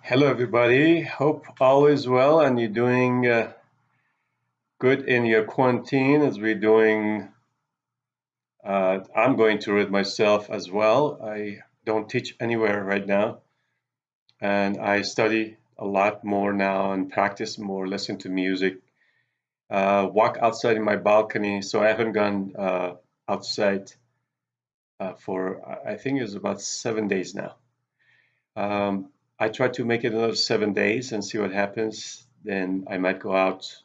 Hello, everybody. Hope all is well and you're doing good in your quarantine as we're doing. I'm going through it myself as well. I don't teach anywhere right now, and I study a lot more now and practice more, listen to music, walk outside in my balcony. So I haven't gone outside for, I think it's about 7 days now. I try to make it another 7 days and see what happens. Then I might go out,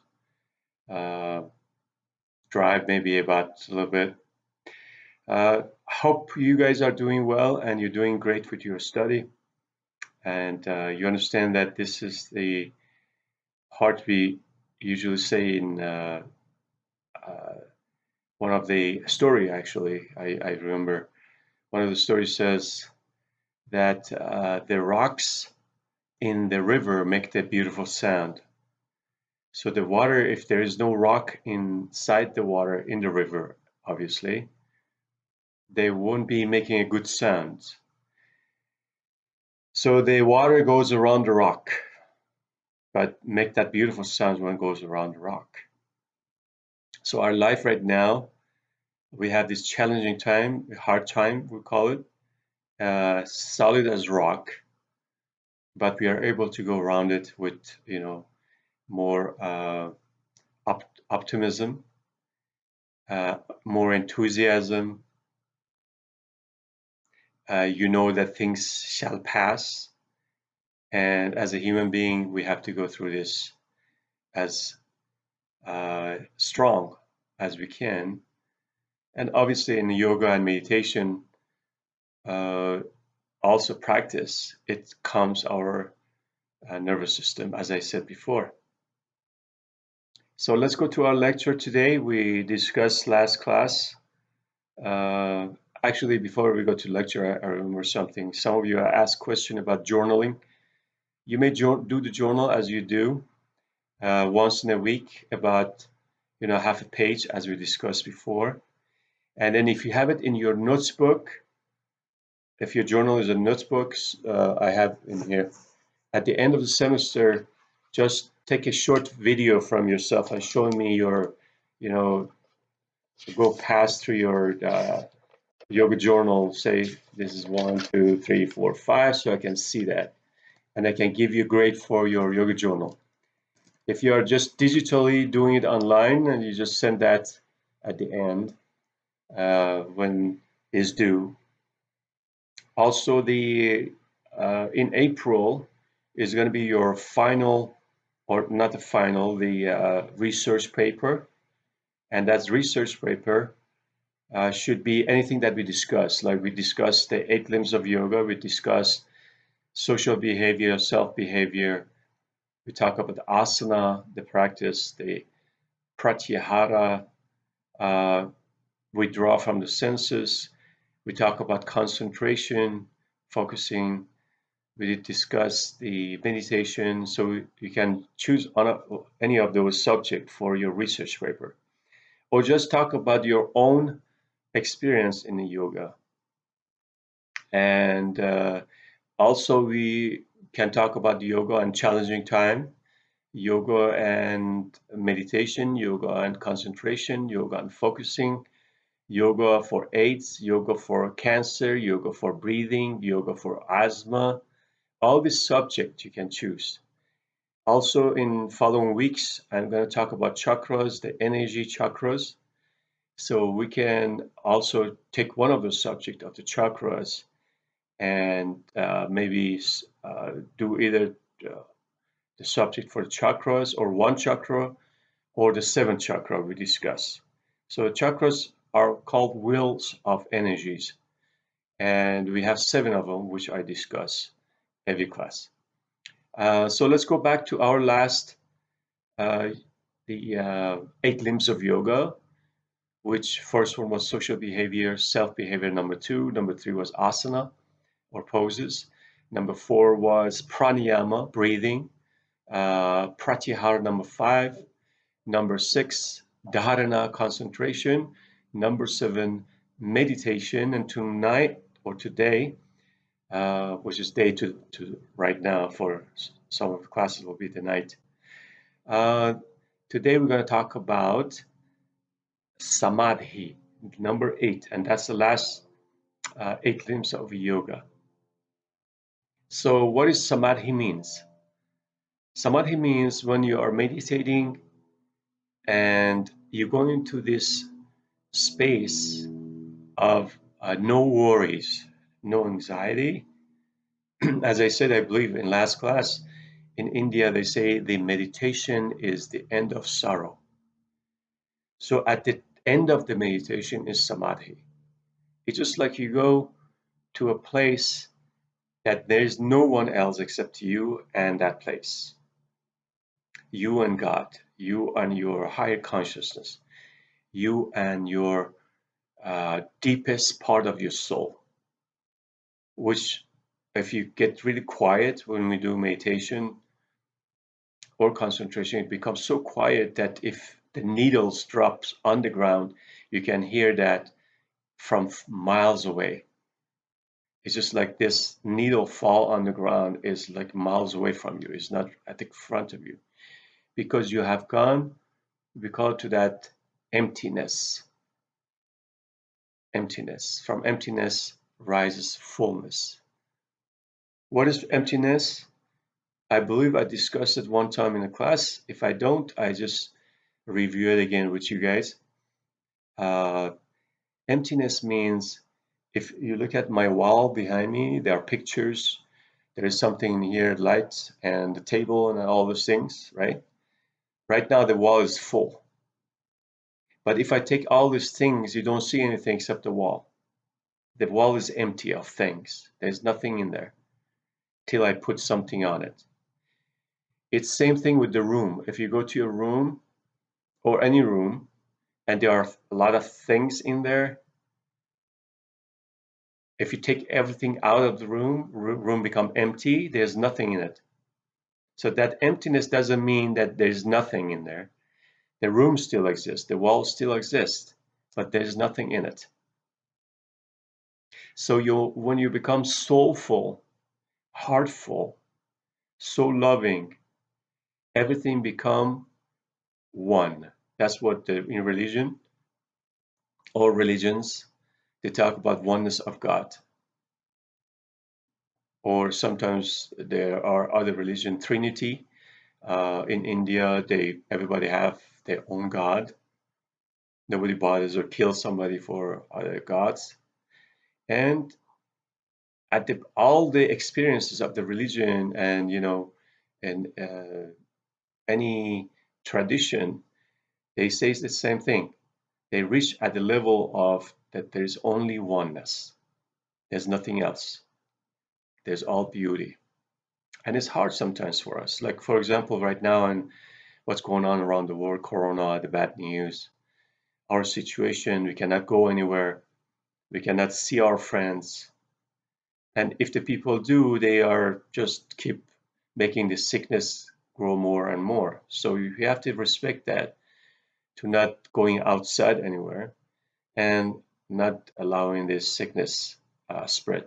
uh, drive maybe about a little bit. Hope you guys are doing well and you're doing great with your study. And you understand that this is the part we usually say in uh, one of the story. Actually, I remember one of the stories says that the rocks in the river make the beautiful sound. So the water, if there is no rock inside the water in the river, obviously, they won't be making a good sound. So the water goes around the rock, but make that beautiful sound when it goes around the rock. So our life right now, we have this challenging time, hard time, we call it, solid as rock, but we are able to go around it with, more optimism, more enthusiasm. You know that things shall pass, and as a human being, we have to go through this as strong as we can. And obviously, in yoga and meditation, uh, also practice, it calms our nervous system, as I said before. So let's go to our lecture today. We discussed last class. Uh, Actually, before we go to lecture, I remember something. Some of you asked question about journaling. You may do the journal as you do once in a week, about half a page, as we discussed before. And then if you have it in your notebook, if your journal is a notebook, I have in here. At the end of the semester, just take a short video from yourself and showing me your, you know, go past through your yoga journal. Say this is 1, 2, 3, 4, 5, so I can see that, and I can give you a grade for your yoga journal. If you are just digitally doing it online and you just send that at the end when is due. Also, the in April is going to be your final, or not the final, the research paper, and that research paper should be anything that we discuss. Like we discussed the 8 limbs of yoga, we discussed social behavior, self behavior. We talk about the asana, the practice, the pratyahara, uh, withdraw from the senses. We talk about concentration, focusing. We did discuss the meditation, so you can choose any of those subjects for your research paper, or just talk about your own experience in the yoga. And also, we can talk about yoga and challenging time, yoga and meditation, yoga and concentration, yoga and focusing, yoga for AIDS, yoga for cancer, yoga for breathing, yoga for asthma. All these subjects you can choose. Also, in following weeks, I'm going to talk about chakras, the energy chakras. So we can also take one of the subject of the chakras and maybe do either the subject for the chakras or one chakra or the seventh chakra we discuss. So chakras are called wheels of energies, and we have 7 of them, which I discuss every class. So let's go back to our last, uh, the 8 limbs of yoga, which first one was social behavior, self-behavior, number 2. Number 3 was asana, or poses. Number 4 was pranayama, breathing. Pratyahara, number 5. Number 6, dharana, concentration. Number 7, meditation. And tonight, or today, which is day to right now. For some of the classes will be the night. Uh, Today we're going to talk about Samadhi, number 8, and that's the last 8 limbs of yoga. So what is Samadhi means? Samadhi means when you are meditating and you go into this space of no worries, no anxiety. As I said, I believe in last class, in India, they say the meditation is the end of sorrow. So at the end of the meditation is Samadhi. It's just like you go to a place that there's no one else except you and that place. You and God, you and your higher consciousness, you and your deepest part of your soul, which if you get really quiet when we do meditation or concentration, it becomes so quiet that if the needles drops on the ground, you can hear that from miles away. It's just like this needle fall on the ground is like miles away from you. It's not at the front of you because you have gone, we call it to that emptiness. Emptiness. From emptiness rises fullness. What is emptiness? I believe I discussed it one time in a class. If I don't, I just review it again with you guys. Uh, Emptiness means if you look at my wall behind me, there are pictures. There is something in here, lights and the table and all those things, right? Right now the wall is full. But if I take all these things, you don't see anything except the wall. The wall is empty of things. There's nothing in there till I put something on it. It's same thing with the room. If you go to your room or any room and there are a lot of things in there, if you take everything out of the room become empty, there's nothing in it. So that emptiness doesn't mean that there's nothing in there. The room still exists, the walls still exist, but there's nothing in it. So when you become soulful, heartful, so loving, everything become one. That's what in religion, all religions, they talk about oneness of God. Or sometimes there are other religion, Trinity. In India, everybody have their own God. Nobody bothers or kills somebody for other gods. And at all the experiences of the religion and and any tradition, they say the same thing. They reach at the level of that there is only oneness. There's nothing else. There's all beauty. And it's hard sometimes for us. Like for example, right now and what's going on around the world, Corona, the bad news, our situation, we cannot go anywhere. We cannot see our friends. And if the people do, they are just keep making the sickness grow more and more. So you have to respect that, to not going outside anywhere and not allowing this sickness spread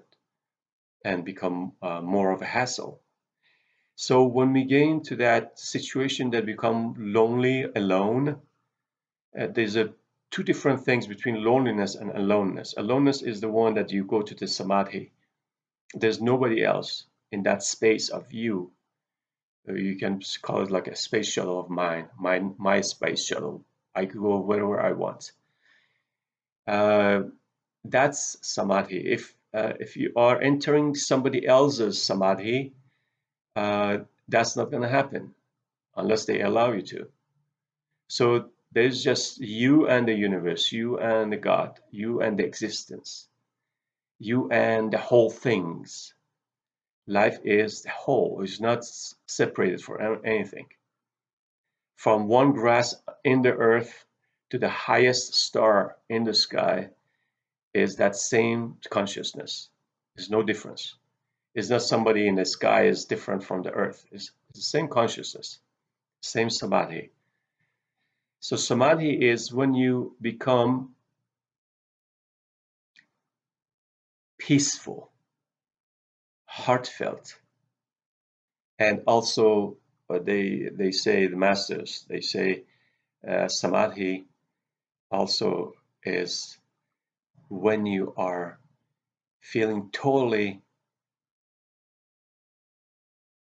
and become more of a hassle. So when we get into that situation that become lonely, alone, there's a two different things between loneliness and aloneness. Aloneness is the one that you go to the samadhi. There's nobody else in that space of you. You can call it like a space shuttle of mine, my space shuttle. I could go wherever I want. Uh, that's samadhi. If you are entering somebody else's samadhi, uh, that's not going to happen unless they allow you to. So there's just you and the universe, you and the God, you and the existence, you and the whole things. Life is the whole, it's not separated from anything. From one grass in the earth to the highest star in the sky is that same consciousness. There's no difference. It's not somebody in the sky is different from the earth. It's the same consciousness, same samadhi. So samadhi is when you become peaceful. heartfelt. And also, they say, the masters, they say Samadhi also is when you are feeling totally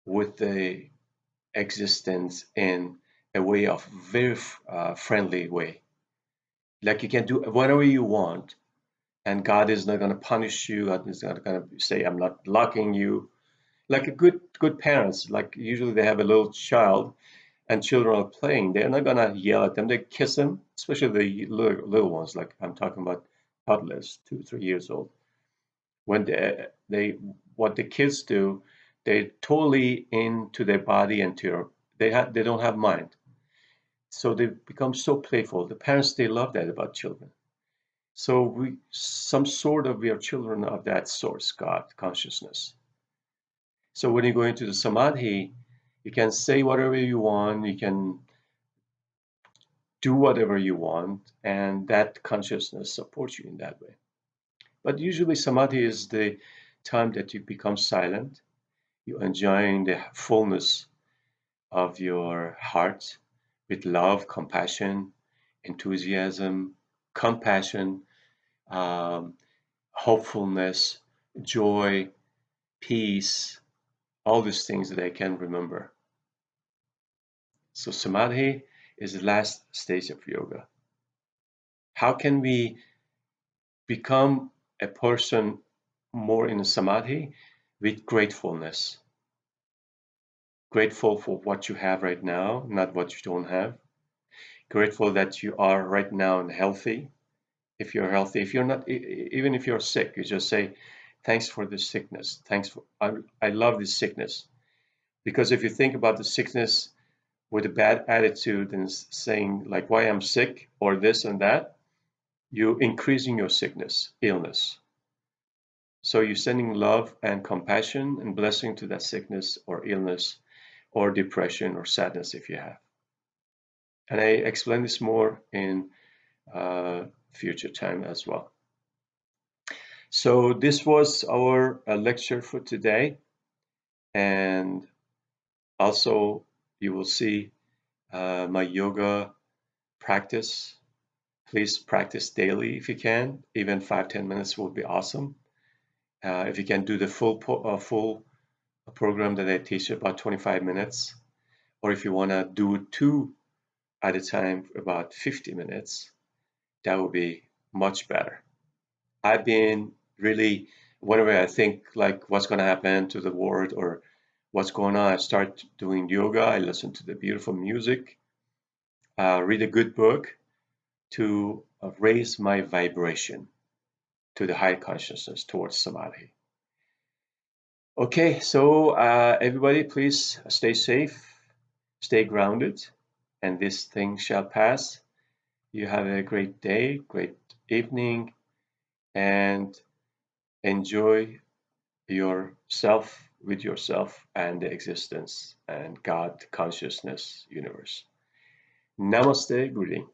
with the existence in a way of very friendly way. Like you can do whatever you want, and God is not going to punish you. God is not going to say, "I'm not locking you." Like a good parents, like usually they have a little child, and children are playing. They're not going to yell at them. They kiss them, especially the little ones. Like I'm talking about toddlers, 2, 3 years old. When they what the kids do, they're totally into their body and to they don't have mind. So they become so playful. The parents, they love that about children. So we are children of that source, God consciousness. So when you go into the samadhi, you can say whatever you want, you can do whatever you want, and that consciousness supports you in that way. But usually samadhi is the time that you become silent, you're enjoying the fullness of your heart with love, compassion, enthusiasm, compassion, um, hopefulness, joy, peace, all these things that I can remember. So samadhi is the last stage of yoga. How can we become a person more in samadhi? With gratefulness. Grateful for what you have right now, not what you don't have. Grateful that you are right now and healthy. If you're healthy, if you're not, even if you're sick, you just say, thanks for this sickness. I love this sickness. Because if you think about the sickness with a bad attitude and saying like why I'm sick or this and that, you're increasing your sickness, illness. So you're sending love and compassion and blessing to that sickness or illness or depression or sadness if you have. And I explain this more in future time as well. So this was our lecture for today. And also you will see my yoga practice. Please practice daily if you can. Even 5-10 minutes will be awesome. If you can do the full program that I teach about 25 minutes, or if you want to do two at a time for about 50 minutes, that would be much better. I've been really, whenever I think like what's going to happen to the world or what's going on, I start doing yoga. I listen to the beautiful music, read a good book to raise my vibration to the high consciousness towards samadhi. Okay, so everybody, please stay safe, stay grounded, and this thing shall pass. You have a great day, great evening, and enjoy yourself with yourself and the existence and God consciousness universe. Namaste, greeting.